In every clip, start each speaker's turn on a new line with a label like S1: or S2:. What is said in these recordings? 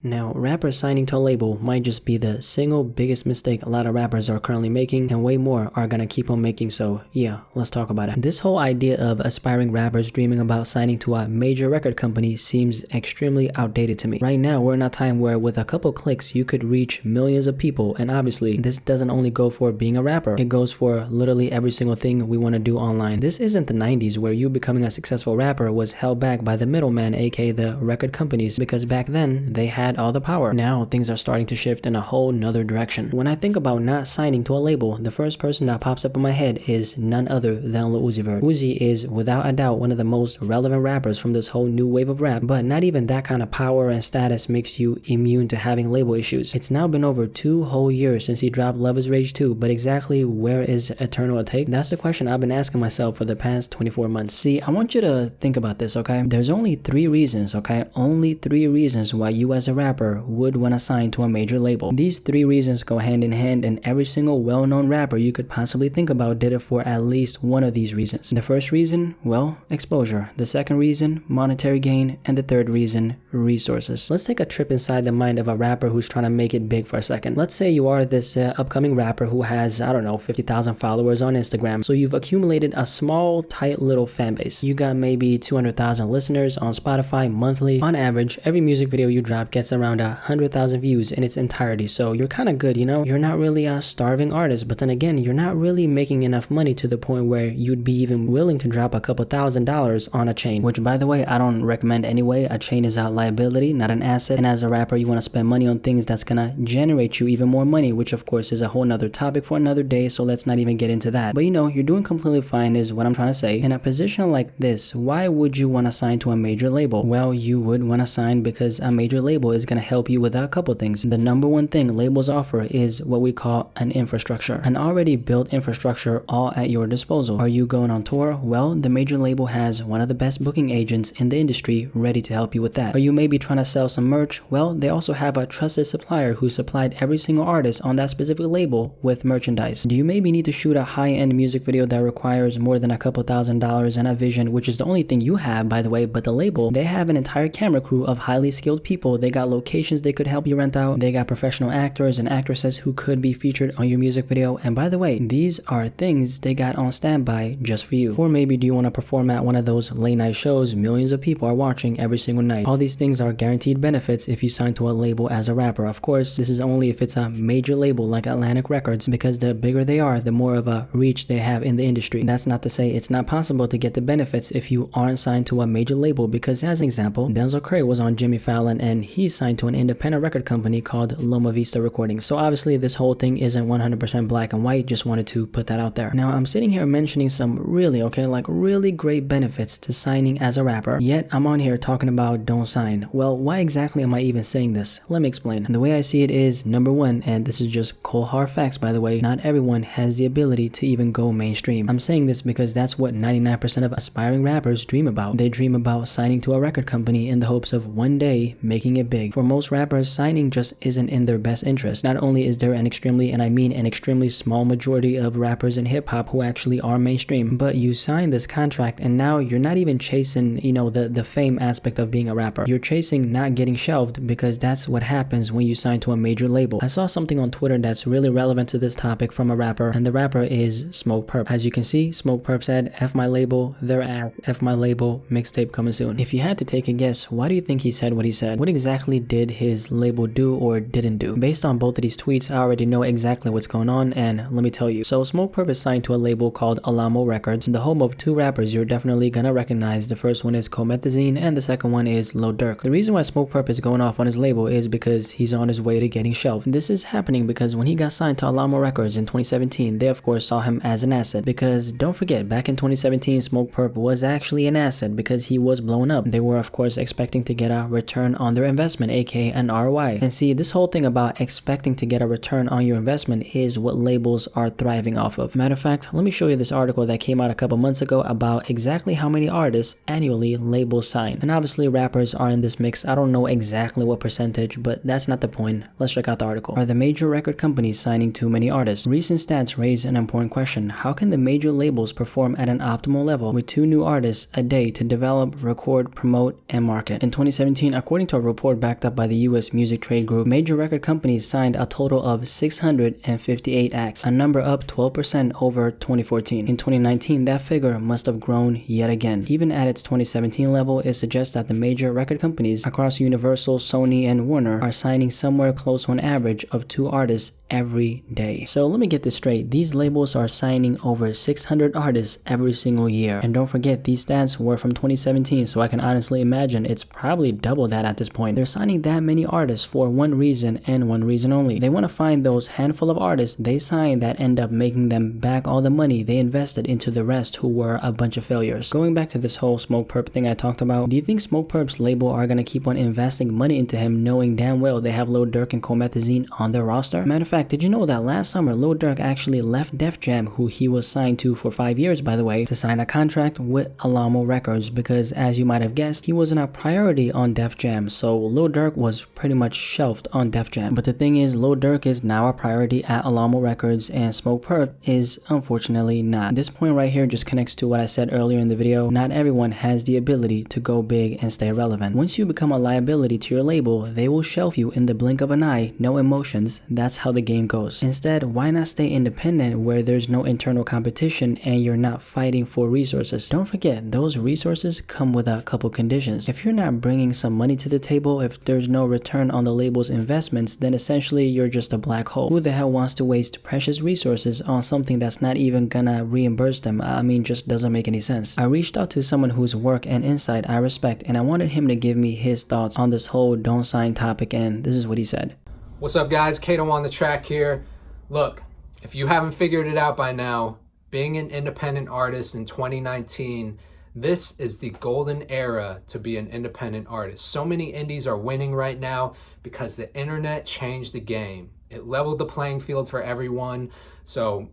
S1: Now, rappers signing to a label might just be the single biggest mistake a lot of rappers are currently making, and way more are gonna keep on making, so yeah, let's talk about it. This whole idea of aspiring rappers dreaming about signing to a major record company seems extremely outdated to me. Right now, we're in a time where with a couple clicks you could reach millions of people, and obviously this doesn't only go for being a rapper, it goes for literally every single thing we want to do online. This isn't the 90s where you becoming a successful rapper was held back by the middleman, aka the record companies, because back then they had all the power. Now things are starting to shift in a whole nother direction. When I think about not signing to a label, the first person that pops up in my head is none other than Lil Uzi Vert. Uzi is without a doubt one of the most relevant rappers from this whole new wave of rap, but not even that kind of power and status makes you immune to having label issues. It's now been over 2 whole years since he dropped Love Is Rage 2, but exactly where is Eternal Take? That's the question I've been asking myself for the past 24 months. See, I want you to think about this, okay? There's only 3 reasons, okay? Only 3 reasons why you as a rapper would want to sign to a major label. These 3 reasons go hand in hand, and every single well-known rapper you could possibly think about did it for at least one of these reasons. The first reason, well, exposure. The second reason, monetary gain. And the third reason, resources. Let's take a trip inside the mind of a rapper who's trying to make it big for a second. Let's say you are this upcoming rapper who has, I don't know, 50,000 followers on Instagram. So you've accumulated a small, tight little fan base. You got maybe 200,000 listeners on Spotify monthly. On average, every music video you drop gets around 100,000 views in its entirety, so you're kind of good, you know? You're not really a starving artist, but then again, you're not really making enough money to the point where you'd be even willing to drop a couple $1,000s on a chain, which by the way, I don't recommend anyway. A chain is a liability, not an asset, and as a rapper, you want to spend money on things that's gonna generate you even more money, which of course is a whole nother topic for another day, so let's not even get into that. But you know, you're doing completely fine is what I'm trying to say. In a position like this, why would you want to sign to a major label? Well, you would want to sign because a major label is gonna help you with a couple things. The number one thing labels offer is what we call an infrastructure, an already built infrastructure all at your disposal. Are you going on tour? Well, the major label has one of the best booking agents in the industry ready to help you with that. Are you maybe trying to sell some merch? Well, they also have a trusted supplier who supplied every single artist on that specific label with merchandise. Do you maybe need to shoot a high-end music video that requires more than a couple $1,000s and a vision, which is the only thing you have, by the way, but the label, they have an entire camera crew of highly skilled people. They got locations they could help you rent out. They got professional actors and actresses who could be featured on your music video. And by the way, these are things they got on standby just for you. Or maybe do you want to perform at one of those late night shows millions of people are watching every single night? All these things are guaranteed benefits if you sign to a label as a rapper. Of course, this is only if it's a major label like Atlantic Records, because the bigger they are, the more of a reach they have in the industry. That's not to say it's not possible to get the benefits if you aren't signed to a major label, because as an example, Denzel Curry was on Jimmy Fallon and he's signed to an independent record company called Loma Vista Recordings. So obviously this whole thing isn't 100% black and white, just wanted to put that out there. Now I'm sitting here mentioning some really great benefits to signing as a rapper, yet I'm on here talking about don't sign. Well, why exactly am I even saying this? Let me explain. The way I see it is, number one, and this is just cold hard facts by the way, not everyone has the ability to even go mainstream. I'm saying this because that's what 99% of aspiring rappers dream about. They dream about signing to a record company in the hopes of one day making it big. For most rappers, signing just isn't in their best interest. Not only is there an extremely, and I mean an extremely small majority of rappers in hip-hop who actually are mainstream, but you sign this contract and now you're not even chasing, you know, the fame aspect of being a rapper. You're chasing not getting shelved, because that's what happens when you sign to a major label. I saw something on Twitter that's really relevant to this topic from a rapper, and the rapper is Smoke Perp. As you can see, Smoke Perp said, F my label, their ass, F my label, mixtape coming soon. If you had to take a guess, why do you think he said what he said? What exactly did his label do or didn't do? Based on both of these tweets, I already know exactly what's going on, and let me tell you. So Smoke Perp is signed to a label called Alamo Records, the home of 2 rappers you're definitely gonna recognize. The first one is Comethazine and the second one is Lil Durk. The reason why Smoke Perp is going off on his label is because he's on his way to getting shelved. This is happening because when he got signed to Alamo Records in 2017, they of course saw him as an asset, because don't forget, back in 2017, Smoke Perp was actually an asset because he was blowing up. They were of course expecting to get a return on their investment, aka an ROI. And see, this whole thing about expecting to get a return on your investment is what labels are thriving off of. Matter of fact, let me show you this article that came out a couple months ago about exactly how many artists annually labels sign. And obviously rappers are in this mix. I don't know exactly what percentage, but that's not the point. Let's check out the article. Are the major record companies signing too many artists? Recent stats raise an important question. How can the major labels perform at an optimal level with 2 new artists a day to develop, record, promote, and market? In 2017, according to a report by backed up by the US Music Trade Group, major record companies signed a total of 658 acts, a number up 12% over 2014. In 2019, that figure must have grown yet again. Even at its 2017 level, it suggests that the major record companies across Universal, Sony, and Warner are signing somewhere close to an average of 2 artists every day. So let me get this straight. These labels are signing over 600 artists every single year. And don't forget, these stats were from 2017, so I can honestly imagine it's probably double that at this point. They're signing that many artists for one reason and one reason only. They want to find those handful of artists they sign that end up making them back all the money they invested into the rest who were a bunch of failures. Going back to this whole Smokepurpp thing I talked about, do you think Smokepurpp's label are gonna keep on investing money into him knowing damn well they have Lil Durk and Comethazine on their roster? Matter of fact, did you know that last summer Lil Durk actually left Def Jam, who he was signed to for 5 years by the way, to sign a contract with Alamo Records because, as you might have guessed, he wasn't a priority on Def Jam, so Lil Durk was pretty much shelved on Def Jam. But the thing is, Lil Durk is now a priority at Alamo Records and Smokepurpp is unfortunately not. This point right here just connects to what I said earlier in the video. Not everyone has the ability to go big and stay relevant. Once you become a liability to your label, they will shelf you in the blink of an eye, no emotions. That's how the game goes. Instead, why not stay independent where there's no internal competition and you're not fighting for resources? Don't forget, those resources come with a couple conditions. If you're not bringing some money to the table, if there's no return on the label's investments, then essentially you're just a black hole. Who the hell wants to waste precious resources on something that's not even gonna reimburse them? I mean, just doesn't make any sense. I reached out to someone whose work and insight I respect, and I wanted him to give me his thoughts on this whole don't sign topic, and this is what he said.
S2: What's up guys, Kato on the track here. Look, if you haven't figured it out by now, being an independent artist in 2019, this is the golden era to be an independent artist. So many indies are winning right now because the internet changed the game. It leveled the playing field for everyone. So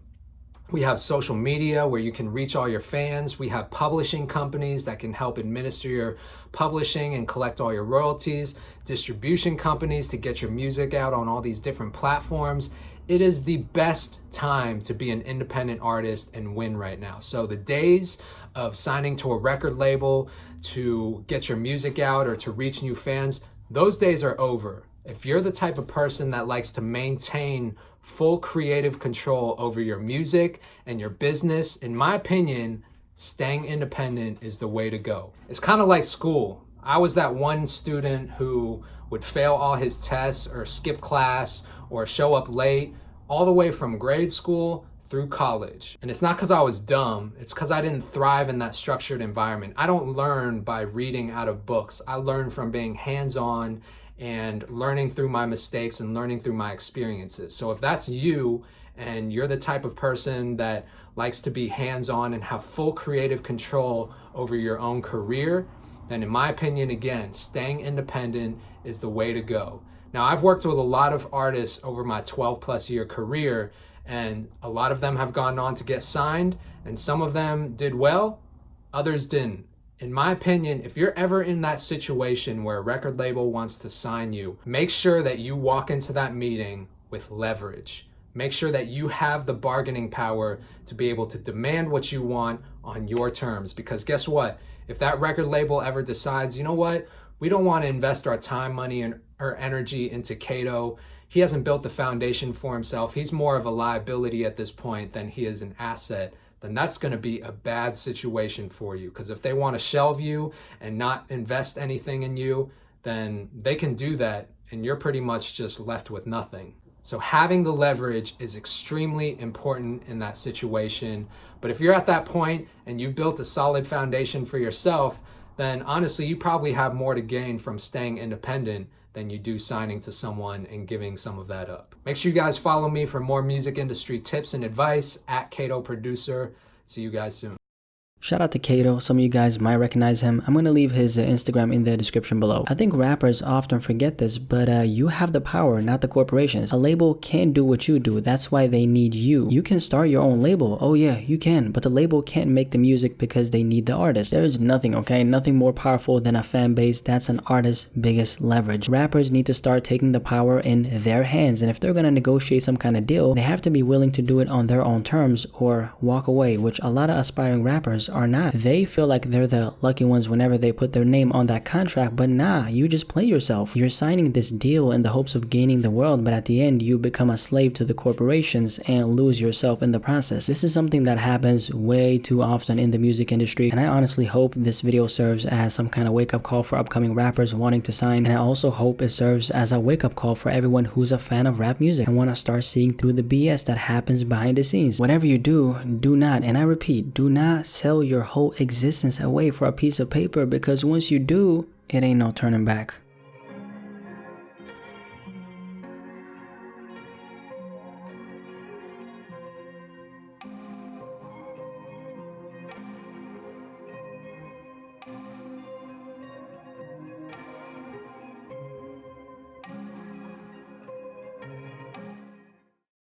S2: we have social media where you can reach all your fans. We have publishing companies that can help administer your publishing and collect all your royalties. Distribution companies to get your music out on all these different platforms. It is the best time to be an independent artist and win right now. So the days of signing to a record label to get your music out or to reach new fans, those days are over. If you're the type of person that likes to maintain full creative control over your music and your business, in my opinion, staying independent is the way to go. It's kind of like school. I was that one student who would fail all his tests or skip class or show up late all the way from grade school through college. And it's not because I was dumb, it's because I didn't thrive in that structured environment. I don't learn by reading out of books. I learn from being hands-on and learning through my mistakes and learning through my experiences. So if that's you and you're the type of person that likes to be hands-on and have full creative control over your own career, then in my opinion, again, staying independent is the way to go. Now, I've worked with a lot of artists over my 12+ year career, and a lot of them have gone on to get signed, and some of them did well, others didn't. In my opinion, if you're ever in that situation where a record label wants to sign you, make sure that you walk into that meeting with leverage. Make sure that you have the bargaining power to be able to demand what you want on your terms. Because guess what? If that record label ever decides, you know what, we don't want to invest our time, money, and or energy into Kato. He hasn't built the foundation for himself. He's more of a liability at this point than he is an asset. Then that's going to be a bad situation for you. Because if they want to shelve you and not invest anything in you, then they can do that and you're pretty much just left with nothing. So having the leverage is extremely important in that situation. But if you're at that point and you've built a solid foundation for yourself, then honestly, you probably have more to gain from staying independent than you do signing to someone and giving some of that up. Make sure you guys follow me for more music industry tips and advice at Kato Producer. See you guys soon.
S1: Shout out to Kato, some of you guys might recognize him. I'm going to leave his Instagram in the description below. I think rappers often forget this, but you have the power, not the corporations. A label can't do what you do, that's why they need you. You can start your own label, oh yeah, you can, but the label can't make the music because they need the artist. There's nothing, okay, nothing more powerful than a fan base. That's an artist's biggest leverage. Rappers need to start taking the power in their hands, and if they're going to negotiate some kind of deal, they have to be willing to do it on their own terms or walk away, which a lot of aspiring rappers rappers are not. They feel like they're the lucky ones whenever they put their name on that contract, but nah, you just play yourself. You're signing this deal in the hopes of gaining the world, but at the end you become a slave to the corporations and lose yourself in the process. This is something that happens way too often in the music industry, and I honestly hope this video serves as some kind of wake-up call for upcoming rappers wanting to sign, and I also hope it serves as a wake-up call for everyone who's a fan of rap music and want to start seeing through the BS that happens behind the scenes. Whatever you do not, and I repeat, do not sell your whole existence away for a piece of paper, because once you do, it ain't no turning back.